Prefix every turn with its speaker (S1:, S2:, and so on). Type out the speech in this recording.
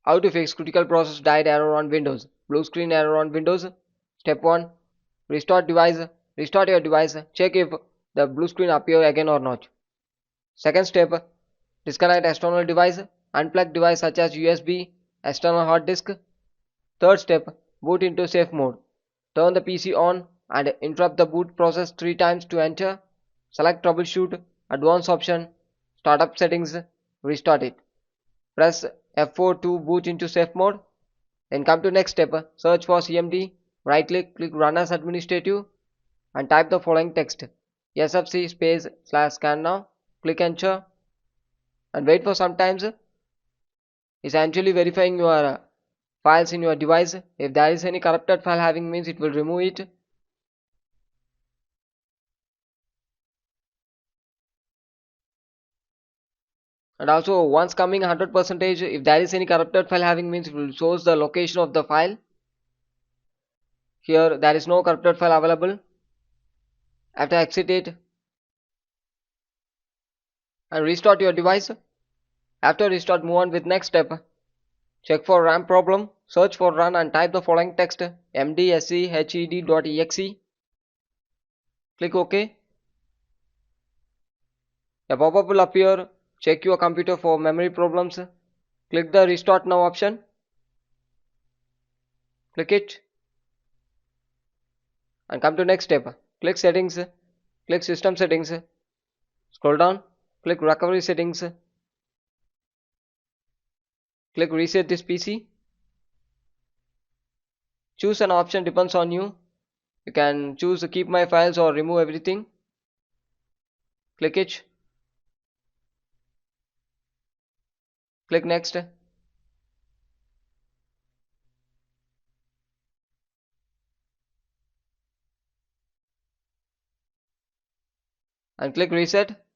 S1: How to fix critical process died error on Windows. Blue screen error on Windows. Step 1. Restart device. Restart your device. Check if the blue screen appear again or not. Second step. Disconnect external device. Unplug device such as USB, external hard disk. Third step. Boot into safe mode. Turn the PC on and interrupt the boot process 3 times to enter. Select troubleshoot, advanced option, startup settings, restart it. Press F4 to boot into safe mode. Then come to next step. Search for CMD. Right click run as administrative and type the following text. SFC space slash scan now. Click enter and wait for some times. It's actually verifying your files in your device. If there is any corrupted file having means it will remove it. And also once coming 100% if there is any corrupted file having means it will shows the location of the file. Here there is no corrupted file available. After exit it and restart your device. After restart move on with next step. Check for RAM problem. Search for run and type the following text mdsched.exe. Click OK. A pop-up will appear. Check your computer for memory problems. Click the restart now option. Click it and come to next step. Click settings. Click system settings. Scroll down. Click recovery settings. Click reset this PC. Choose an option depends on you. You can choose keep my files or remove everything. Click it. Click next and click reset.